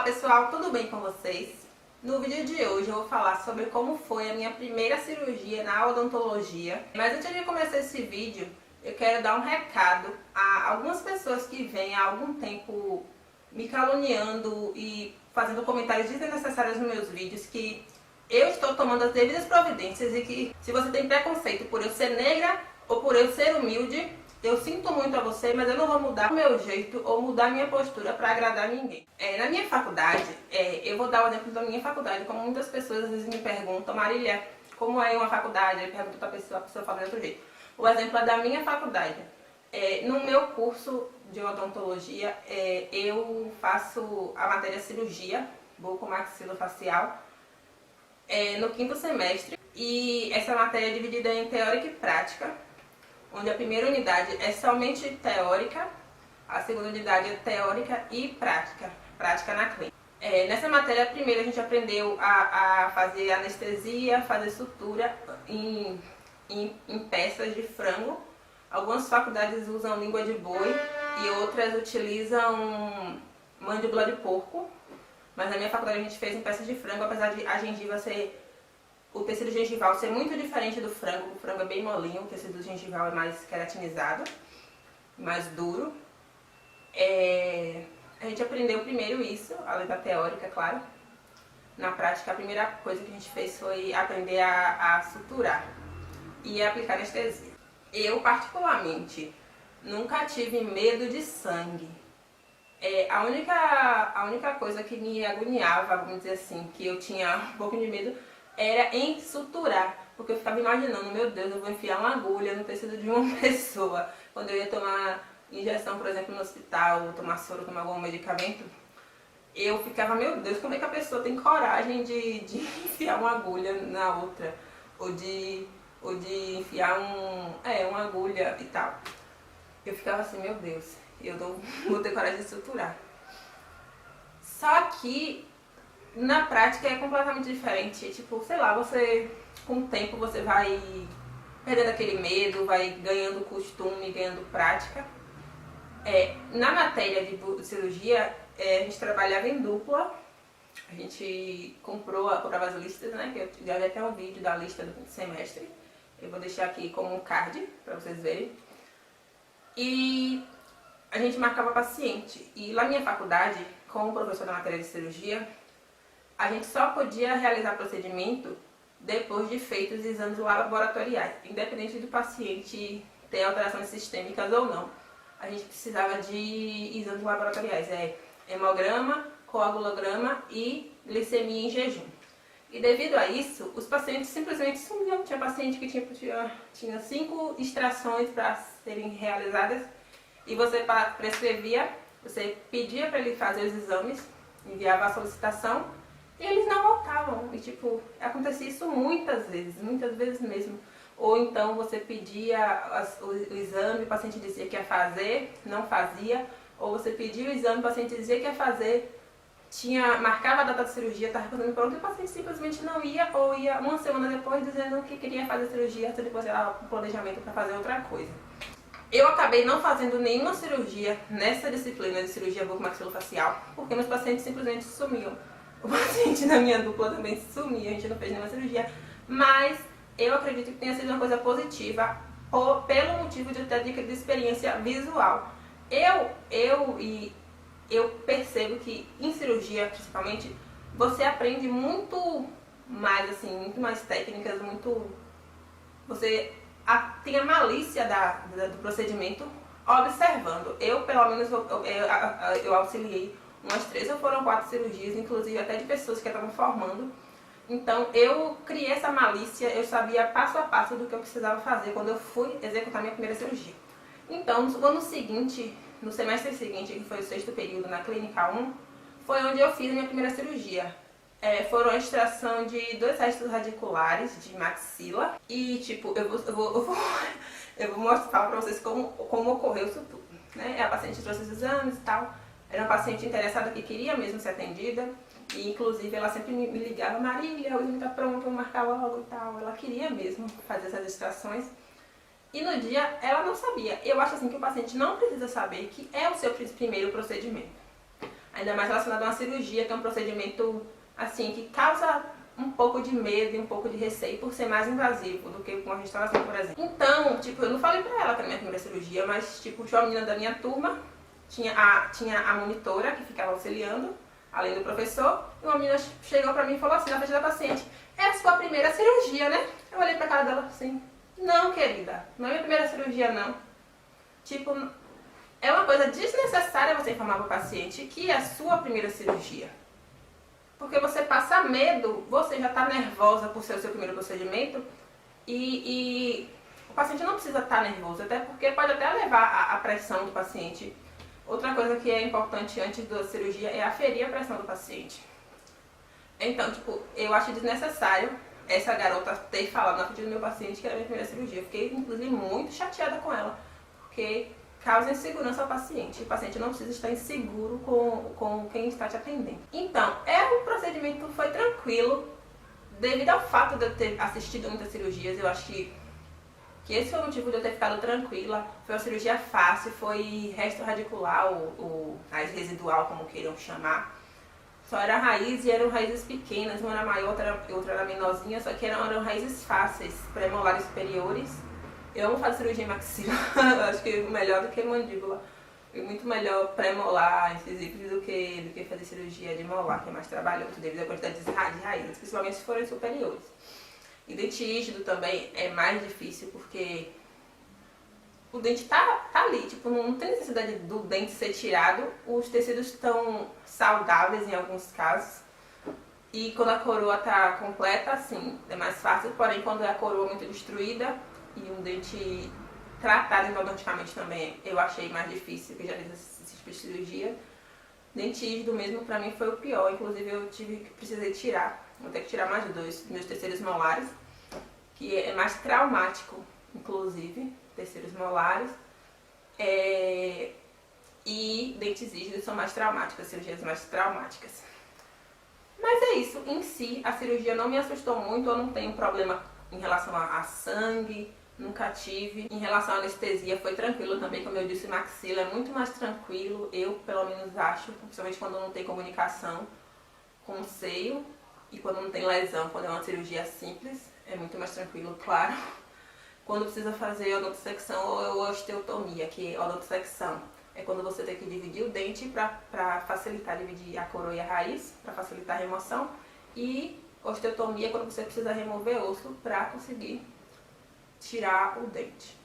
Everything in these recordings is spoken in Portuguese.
pessoal, tudo bem com vocês? No vídeo de hoje eu vou falar sobre como foi a minha primeira cirurgia na odontologia. Mas antes de começar esse vídeo, eu quero dar um recado a algumas pessoas que vêm há algum tempo me caluniando e fazendo comentários desnecessários nos meus vídeos, que eu estou tomando as devidas providências e que se você tem preconceito por eu ser negra ou por eu ser humilde, eu sinto muito a você, mas eu não vou mudar o meu jeito ou mudar minha postura para agradar ninguém. Na minha faculdade, eu vou dar o exemplo da minha faculdade, como muitas pessoas às vezes me perguntam, Marília, como é uma faculdade? Eu pergunto para a pessoa fala de outro jeito. O exemplo é da minha faculdade. No meu curso de odontologia, eu faço a matéria cirurgia bucomaxilofacial no 5º semestre. E essa matéria é dividida em teórica e prática, onde a primeira unidade é somente teórica, a segunda unidade é teórica e prática na clínica. Nessa matéria, primeiro a gente aprendeu a fazer anestesia, fazer sutura em peças de frango. Algumas faculdades usam língua de boi e outras utilizam mandíbula de porco, mas na minha faculdade a gente fez em peças de frango, apesar de a gengiva ser... O tecido gengival ser muito diferente do frango. O frango é bem molinho, o tecido gengival é mais queratinizado, mais duro. A gente aprendeu primeiro isso, além da teórica, claro. Na prática, a primeira coisa que a gente fez foi aprender a suturar e aplicar anestesia. Eu, particularmente, nunca tive medo de sangue. A única coisa que me agoniava, vamos dizer assim, que eu tinha um pouco de medo, era em suturar, porque eu ficava imaginando, meu Deus, eu vou enfiar uma agulha no tecido de uma pessoa. Quando eu ia tomar injeção, por exemplo, no hospital, ou tomar soro, tomar algum medicamento, eu ficava, meu Deus, como é que a pessoa tem coragem de enfiar uma agulha na outra, ou de enfiar uma agulha e tal. Eu ficava assim, meu Deus, eu não vou ter coragem de suturar. Só que na prática é completamente diferente, tipo, sei lá, você, com o tempo você vai perdendo aquele medo, vai ganhando costume, ganhando prática. Na matéria de cirurgia, a gente trabalhava em dupla, a gente comprava as listas, né, que eu gravei até um vídeo da lista do semestre, eu vou deixar aqui como um card pra vocês verem. E a gente marcava paciente, e lá na minha faculdade, como professor da matéria de cirurgia, a gente só podia realizar procedimento depois de feitos exames laboratoriais, independente do paciente ter alterações sistêmicas ou não. A gente precisava de exames laboratoriais, hemograma, coagulograma e glicemia em jejum. E devido a isso, os pacientes simplesmente sumiam. Tinha paciente que tinha 5 extrações para serem realizadas e você prescrevia, você pedia para ele fazer os exames, enviava a solicitação, e eles não voltavam. E tipo, acontecia isso muitas vezes mesmo. Ou então você pedia o exame, o paciente dizia que ia fazer, não fazia. Ou você pedia o exame, o paciente dizia que ia fazer, marcava a data de cirurgia, estava fazendo pronto, e o paciente simplesmente não ia, ou ia uma semana depois dizendo que queria fazer cirurgia, depois era um planejamento para fazer outra coisa. Eu acabei não fazendo nenhuma cirurgia nessa disciplina de cirurgia bucomaxilofacial, porque meus pacientes simplesmente sumiam. O paciente da minha dupla também sumia, a gente não fez nenhuma cirurgia, mas eu acredito que tenha sido uma coisa positiva pelo motivo de eu ter adquirido experiência visual. Eu percebo que em cirurgia, principalmente, você aprende muito mais, assim, muito mais técnicas, você tem a malícia do procedimento observando. Eu, pelo menos, eu auxiliei umas 3 ou foram 4 cirurgias, inclusive até de pessoas que estavam formando. Então eu criei essa malícia, eu sabia passo a passo do que eu precisava fazer quando eu fui executar minha primeira cirurgia. Então no ano seguinte, no semestre seguinte, que foi o 6º período na clínica 1, foi onde eu fiz a minha primeira cirurgia. Foram a extração de 2 restos radiculares de maxila e tipo, eu vou mostrar pra vocês como ocorreu isso tudo, né? A paciente trouxe os exames e tal. Era uma paciente interessada que queria mesmo ser atendida. E inclusive ela sempre me ligava, Marília, o exame está pronto, vou marcar logo e tal. Ela queria mesmo fazer essas extrações. E no dia ela não sabia. Eu acho assim que o paciente não precisa saber que é o seu primeiro procedimento. ainda mais relacionado a uma cirurgia, que é um procedimento assim que causa um pouco de medo e um pouco de receio por ser mais invasivo do que com a restauração, por exemplo. Então, tipo, eu não falei pra ela que era minha primeira cirurgia, mas tipo, tinha uma menina da minha turma, tinha a monitora que ficava auxiliando, além do professor, e uma menina chegou pra mim e falou assim, na frente da paciente: é a sua primeira cirurgia, né? Eu olhei pra cara dela assim: não, querida, não é minha primeira cirurgia, não. Tipo, é uma coisa desnecessária você informar para o paciente que é a sua primeira cirurgia. Porque você passa medo, você já está nervosa por ser o seu primeiro procedimento e o paciente não precisa estar nervoso, até porque pode até levar a pressão do paciente. Outra coisa que é importante antes da cirurgia é aferir a pressão do paciente. Então, tipo, eu acho desnecessário essa garota ter falado na frente do meu paciente que era a minha primeira cirurgia. Eu fiquei, inclusive, muito chateada com ela, porque causa insegurança ao paciente. O paciente não precisa estar inseguro com quem está te atendendo. Então, o procedimento foi tranquilo, devido ao fato de eu ter assistido muitas cirurgias. Eu acho que esse foi o motivo de eu ter ficado tranquila. Foi uma cirurgia fácil, foi resto radicular, raiz residual, como queiram chamar. Só era raiz e eram raízes pequenas, uma era maior, outra era menorzinha, só que eram raízes fáceis, pré-molares superiores. Eu amo fazer cirurgia em maxila, acho que melhor do que mandíbula. É muito melhor pré-molar, incisíveis, do que fazer cirurgia de molar, que é mais trabalhoso, devido à quantidade de raízes, principalmente se forem superiores. E dente rígido também é mais difícil, porque o dente tá ali, tipo, não tem necessidade do dente ser tirado, os tecidos estão saudáveis em alguns casos. E quando a coroa tá completa, assim, é mais fácil, porém quando a coroa é muito destruída e um dente tratado endodonticamente também, eu achei mais difícil, porque já fiz esse tipo de cirurgia. Dente rígido mesmo pra mim foi o pior, inclusive eu precisei tirar, vou ter que tirar mais dois, meus terceiros molares, que é mais traumático, inclusive, terceiros molares, e dentes rígidos são mais traumáticos, cirurgias mais traumáticas. Mas é isso, em si, a cirurgia não me assustou muito, eu não tenho problema em relação a sangue, nunca tive. Em relação à anestesia foi tranquilo também, como eu disse, maxila é muito mais tranquilo, eu pelo menos acho, principalmente quando não tem comunicação com o seio e quando não tem lesão, quando é uma cirurgia simples, é muito mais tranquilo, claro. Quando precisa fazer odontosecção ou osteotomia, que é odontosecção, é quando você tem que dividir o dente para facilitar dividir a coroa e a raiz, para facilitar a remoção, e osteotomia é quando você precisa remover osso para conseguir tirar o dente.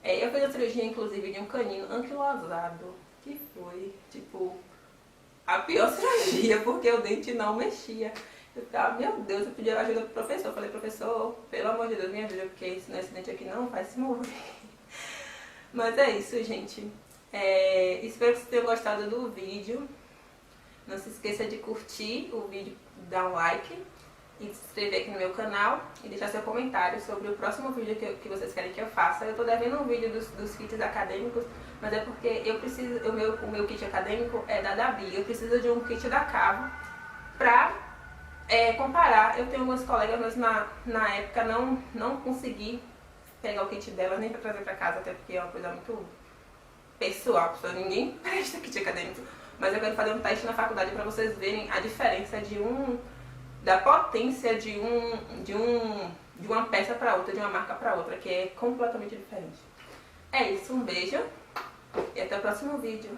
Eu fiz a cirurgia, inclusive, de um canino anquilosado, que foi, tipo, a pior cirurgia, porque o dente não mexia. Eu ficava, meu Deus, eu pedi ajuda pro professor. Eu falei: professor, pelo amor de Deus, me ajuda, porque esse dente aqui não vai se mover. Mas é isso, gente. Espero que vocês tenham gostado do vídeo. Não se esqueça de curtir o vídeo, dar um like e se inscrever aqui no meu canal e deixar seu comentário sobre o próximo vídeo que vocês querem que eu faça. Eu tô devendo um vídeo dos kits acadêmicos, mas é porque eu preciso, o meu kit acadêmico é da Davi, eu preciso de um kit da Cavo pra comparar. Eu tenho algumas colegas, mas na época não consegui pegar o kit delas nem pra trazer pra casa, até porque é uma coisa muito pessoal, pessoal, ninguém presta kit acadêmico. Mas eu quero fazer um teste na faculdade pra vocês verem a diferença da potência de uma peça para outra, de uma marca para outra, que é completamente diferente. É isso, um beijo e até o próximo vídeo.